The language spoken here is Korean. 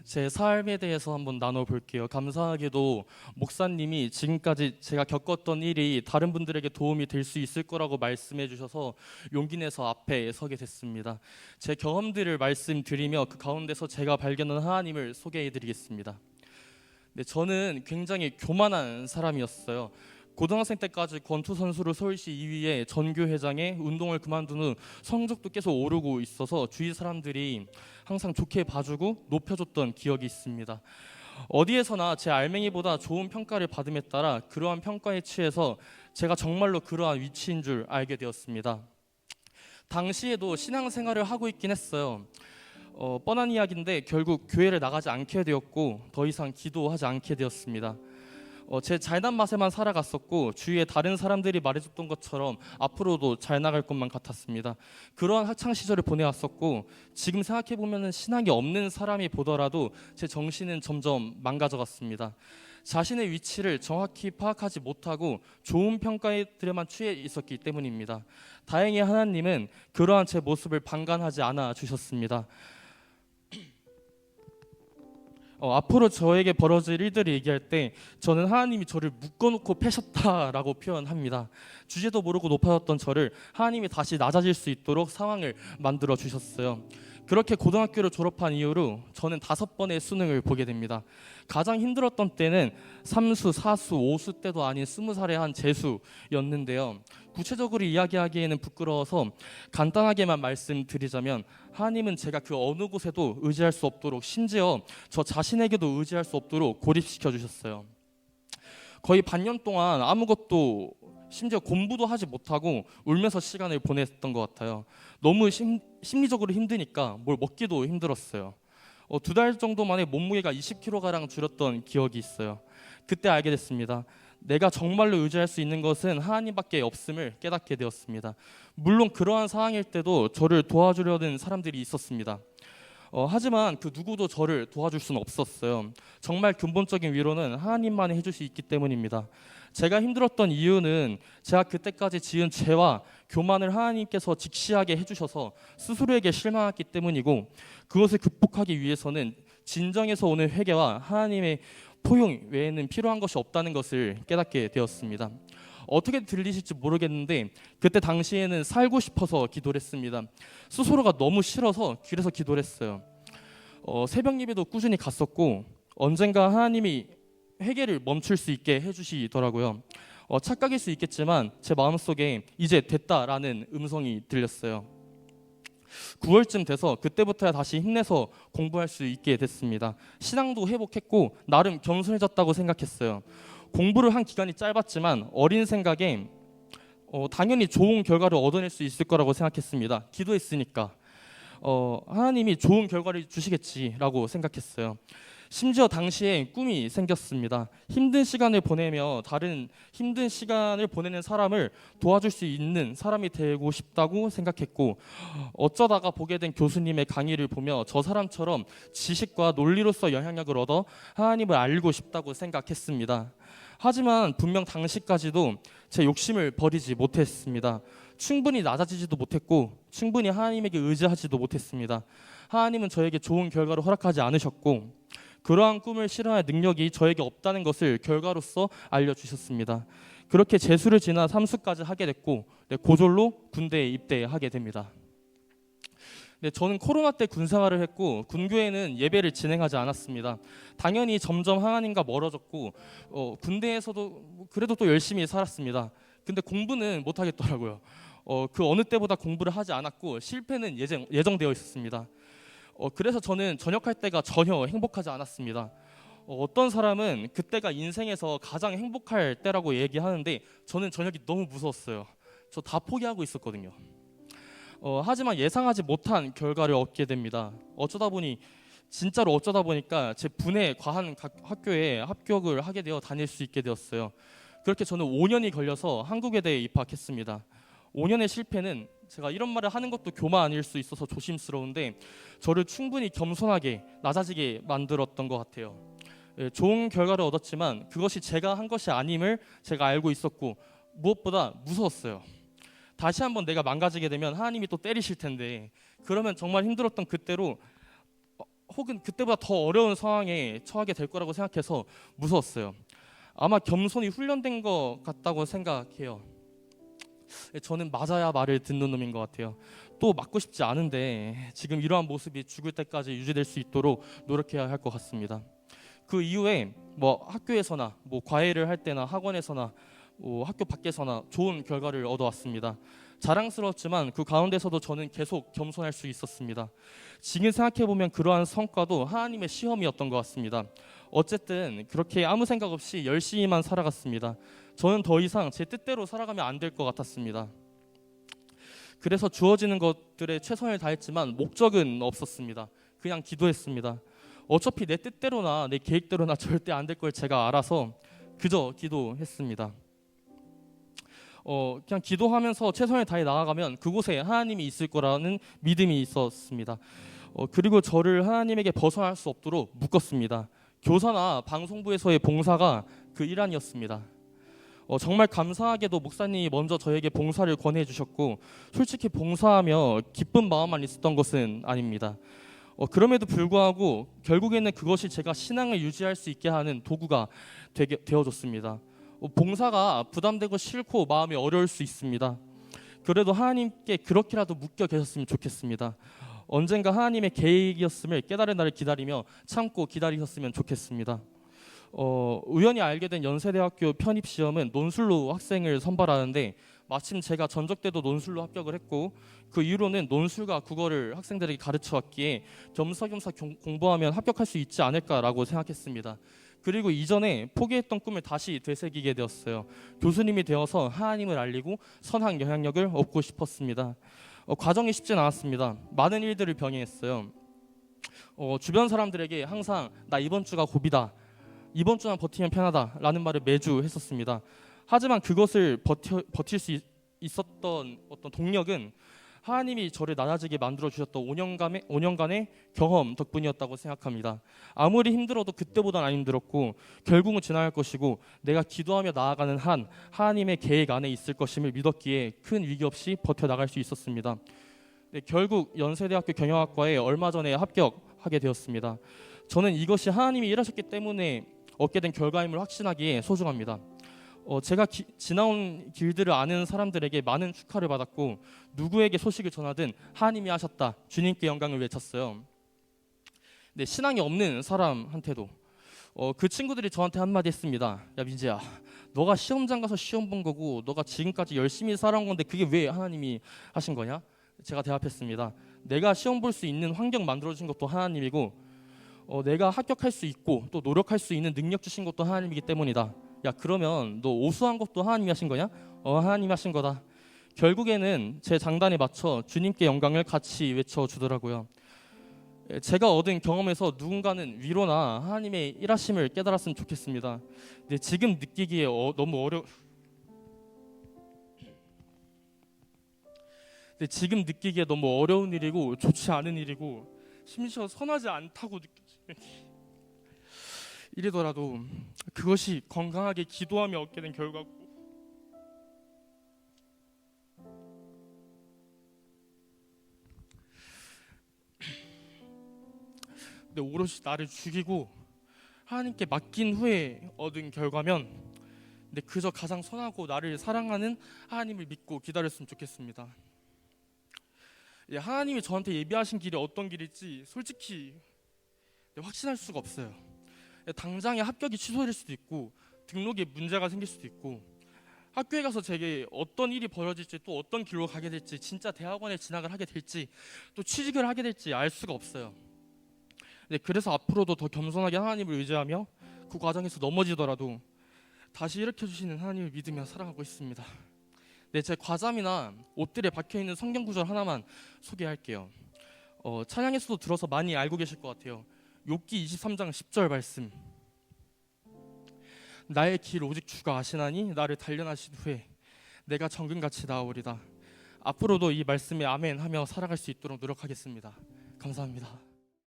제 삶에 대해서 한번 나눠볼게요. 감사하게도 목사님이 지금까지 제가 겪었던 일이 다른 분들에게 도움이 될 수 있을 거라고 말씀해 주셔서 용기 내서 앞에 서게 됐습니다. 제 경험들을 말씀드리며 그 가운데서 제가 발견한 하나님을 소개해 드리겠습니다. 네, 저는 굉장히 교만한 사람이었어요. 고등학생 때까지 권투 선수로 서울시 2위에 전교회장에 운동을 그만둔 후 성적도 계속 오르고 있어서 주위 사람들이 항상 좋게 봐주고 높여줬던 기억이 있습니다. 어디에서나 제 알맹이보다 좋은 평가를 받음에 따라 그러한 평가에 취해서 제가 정말로 그러한 위치인 줄 알게 되었습니다. 당시에도 신앙생활을 하고 있긴 했어요. 뻔한 이야기인데 결국 교회를 나가지 않게 되었고 더 이상 기도하지 않게 되었습니다. 제 잘난 맛에만 살아갔었고 주위에 다른 사람들이 말해줬던 것처럼 앞으로도 잘 나갈 것만 같았습니다. 그러한 학창 시절을 보내왔었고 지금 생각해보면 신앙이 없는 사람이 보더라도 제 정신은 점점 망가져갔습니다. 자신의 위치를 정확히 파악하지 못하고 좋은 평가들에만 취해 있었기 때문입니다. 다행히 하나님은 그러한 제 모습을 방관하지 않아 주셨습니다. 앞으로 저에게 벌어질 일들을 얘기할 때 저는 하나님이 저를 묶어놓고 패셨다라고 표현합니다. 주제도 모르고 높아졌던 저를 하나님이 다시 낮아질 수 있도록 상황을 만들어 주셨어요. 그렇게 고등학교를 졸업한 이후로 저는 5번의 수능을 보게 됩니다. 가장 힘들었던 때는 3수, 4수, 5수 때도 아닌 20살의 한 재수였는데요. 구체적으로 이야기하기에는 부끄러워서 간단하게만 말씀드리자면 하나님은 제가 그 어느 곳에도 의지할 수 없도록 심지어 저 자신에게도 의지할 수 없도록 고립시켜 주셨어요. 거의 반년 동안 아무것도 심지어 공부도 하지 못하고 울면서 시간을 보냈던 것 같아요. 너무 심리적으로 힘드니까 뭘 먹기도 힘들었어요. 2달 정도 만에 몸무게가 20kg가량 줄었던 기억이 있어요. 그때 알게 됐습니다. 내가 정말로 의지할 수 있는 것은 하나님밖에 없음을 깨닫게 되었습니다. 물론 그러한 상황일 때도 저를 도와주려는 사람들이 있었습니다. 하지만 그 누구도 저를 도와줄 수는 없었어요. 정말 근본적인 위로는 하나님만이 해줄 수 있기 때문입니다. 제가 힘들었던 이유는 제가 그때까지 지은 죄와 교만을 하나님께서 직시하게 해주셔서 스스로에게 실망했기 때문이고 그것을 극복하기 위해서는 진정에서 오는 회개와 하나님의 포용 외에는 필요한 것이 없다는 것을 깨닫게 되었습니다. 어떻게 들리실지 모르겠는데 그때 당시에는 살고 싶어서 기도를 했습니다. 스스로가 너무 싫어서 길에서 기도를 했어요. 새벽 예배도 꾸준히 갔었고 언젠가 하나님이 회개를 멈출 수 있게 해주시더라고요. 착각일 수 있겠지만 제 마음속에 이제 됐다라는 음성이 들렸어요. 9월쯤 돼서 그때부터야 다시 힘내서 공부할 수 있게 됐습니다. 신앙도 회복했고 나름 겸손해졌다고 생각했어요. 공부를 한 기간이 짧았지만 어린 생각에 당연히 좋은 결과를 얻어낼 수 있을 거라고 생각했습니다. 기도했으니까 하나님이 좋은 결과를 주시겠지라고 생각했어요. 심지어 당시에 꿈이 생겼습니다. 힘든 시간을 보내며 다른 힘든 시간을 보내는 사람을 도와줄 수 있는 사람이 되고 싶다고 생각했고 어쩌다가 보게 된 교수님의 강의를 보며 저 사람처럼 지식과 논리로서 영향력을 얻어 하나님을 알고 싶다고 생각했습니다. 하지만 분명 당시까지도 제 욕심을 버리지 못했습니다. 충분히 낮아지지도 못했고 충분히 하나님에게 의지하지도 못했습니다. 하나님은 저에게 좋은 결과를 허락하지 않으셨고 그러한 꿈을 실현할 능력이 저에게 없다는 것을 결과로서 알려주셨습니다. 그렇게 재수를 지나 3수까지 하게 됐고 고졸로 군대에 입대하게 됩니다. 저는 코로나 때 군생활을 했고 군교회는 예배를 진행하지 않았습니다. 당연히 점점 하나님과 멀어졌고 군대에서도 그래도 또 열심히 살았습니다. 근데 공부는 못하겠더라고요. 그 어느 때보다 공부를 하지 않았고 실패는 예정되어 있었습니다. 그래서 저는 전역할 때가 전혀 행복하지 않았습니다. 어떤 사람은 그때가 인생에서 가장 행복할 때라고 얘기하는데 저는 전역이 너무 무서웠어요. 저 다 포기하고 있었거든요. 하지만 예상하지 못한 결과를 얻게 됩니다. 진짜로 어쩌다 보니까 제 분에 과한 학교에 합격을 하게 되어 다닐 수 있게 되었어요. 그렇게 저는 5년이 걸려서 한국외대에 입학했습니다. 5년의 실패는 제가 이런 말을 하는 것도 교만일 수 있어서 조심스러운데 저를 충분히 겸손하게 낮아지게 만들었던 것 같아요. 좋은 결과를 얻었지만 그것이 제가 한 것이 아님을 제가 알고 있었고 무엇보다 무서웠어요. 다시 한번 내가 망가지게 되면 하나님이 또 때리실 텐데 그러면 정말 힘들었던 그때로 혹은 그때보다 더 어려운 상황에 처하게 될 거라고 생각해서 무서웠어요. 아마 겸손이 훈련된 것 같다고 생각해요. 저는 맞아야 말을 듣는 놈인 것 같아요. 또 맞고 싶지 않은데 지금 이러한 모습이 죽을 때까지 유지될 수 있도록 노력해야 할 것 같습니다. 그 이후에 뭐 학교에서나 뭐 과외를 할 때나 학원에서나 뭐 학교 밖에서나 좋은 결과를 얻어왔습니다. 자랑스러웠지만 그 가운데서도 저는 계속 겸손할 수 있었습니다. 지금 생각해보면 그러한 성과도 하나님의 시험이었던 것 같습니다. 어쨌든 그렇게 아무 생각 없이 열심히만 살아갔습니다. 저는 더 이상 제 뜻대로 살아가면 안 될 것 같았습니다. 그래서 주어지는 것들에 최선을 다했지만 목적은 없었습니다. 그냥 기도했습니다. 어차피 내 뜻대로나 내 계획대로나 절대 안 될 걸 제가 알아서 그저 기도했습니다. 그냥 기도하면서 최선을 다해 나아가면 그곳에 하나님이 있을 거라는 믿음이 있었습니다. 그리고 저를 하나님에게 벗어날 수 없도록 묶었습니다. 교사나 방송부에서의 봉사가 그 일환이었습니다. 정말 감사하게도 목사님이 먼저 저에게 봉사를 권해 주셨고 솔직히 봉사하며 기쁜 마음만 있었던 것은 아닙니다. 그럼에도 불구하고 결국에는 그것이 제가 신앙을 유지할 수 있게 하는 도구가 되어줬습니다. 봉사가 부담되고 싫고 마음이 어려울 수 있습니다. 그래도 하나님께 그렇게라도 묶여 계셨으면 좋겠습니다. 언젠가 하나님의 계획이었음을 깨달은 날을 기다리며 참고 기다리셨으면 좋겠습니다. 우연히 알게 된 연세대학교 편입시험은 논술로 학생을 선발하는데 마침 제가 전적 때도 논술로 합격을 했고 그 이후로는 논술과 국어를 학생들에게 가르쳐왔기에 겸사겸사 공부하면 합격할 수 있지 않을까라고 생각했습니다. 그리고 이전에 포기했던 꿈을 다시 되새기게 되었어요. 교수님이 되어서 하나님을 알리고 선한 영향력을 얻고 싶었습니다. 과정이 쉽진 않았습니다. 많은 일들을 병행했어요. 주변 사람들에게 항상 나 이번 주가 고비다, 이번 주만 버티면 편하다라는 말을 매주 했었습니다. 하지만 그것을 버틸 수 있었던 어떤 동력은 하나님이 저를 낮아지게 만들어 주셨던 5년간의 경험 덕분이었다고 생각합니다. 아무리 힘들어도 그때보단 안 힘들었고 결국은 지나갈 것이고 내가 기도하며 나아가는 한 하나님의 계획 안에 있을 것임을 믿었기에 큰 위기 없이 버텨나갈 수 있었습니다. 네, 결국 연세대학교 경영학과에 얼마 전에 합격하게 되었습니다. 저는 이것이 하나님이 일하셨기 때문에 얻게 된 결과임을 확신하기에 소중합니다. 제가 지나온 길들을 아는 사람들에게 많은 축하를 받았고 누구에게 소식을 전하든 하나님이 하셨다, 주님께 영광을 외쳤어요. 네, 신앙이 없는 사람한테도 그 친구들이 저한테 한마디 했습니다. 야 민재야, 너가 시험장 가서 시험 본 거고 너가 지금까지 열심히 살아온 건데 그게 왜 하나님이 하신 거냐? 제가 대답했습니다. 내가 시험 볼 수 있는 환경 만들어주신 것도 하나님이고 내가 합격할 수 있고 또 노력할 수 있는 능력 주신 것도 하나님이기 때문이다. 야 그러면 너 오수한 것도 하나님이 하신 거냐? 하나님이 하신 거다. 결국에는 제 장단에 맞춰 주님께 영광을 같이 외쳐주더라고요. 제가 얻은 경험에서 누군가는 위로나 하나님의 일하심을 깨달았으면 좋겠습니다. 근데 지금 느끼기에 너무 어려운 일이고 좋지 않은 일이고 심지어 선하지 않다고 느껴지는 일이더라도 그것이 건강하게 기도하며 얻게 된 결과고 근데 오롯이 나를 죽이고 하나님께 맡긴 후에 얻은 결과면 근데 그저 가장 선하고 나를 사랑하는 하나님을 믿고 기다렸으면 좋겠습니다. 하나님이 저한테 예비하신 길이 어떤 길일지 솔직히 확신할 수가 없어요. 당장에 합격이 취소될 수도 있고 등록에 문제가 생길 수도 있고 학교에 가서 제게 어떤 일이 벌어질지 또 어떤 길로 가게 될지 진짜 대학원에 진학을 하게 될지 또 취직을 하게 될지 알 수가 없어요. 그래서 앞으로도 더 겸손하게 하나님을 의지하며 그 과정에서 넘어지더라도 다시 일으켜주시는 하나님을 믿으며 살아가고 있습니다. 제 과잠이나 옷들에 박혀있는 성경 구절 하나만 소개할게요. 찬양에서도 들어서 많이 알고 계실 것 같아요. 욥기 23장 10절 말씀. 나의 길 오직 주가 아시나니 나를 단련하신 후에 내가 정금같이 나아오리다. 앞으로도 이 말씀에 아멘 하며 살아갈 수 있도록 노력하겠습니다. 감사합니다.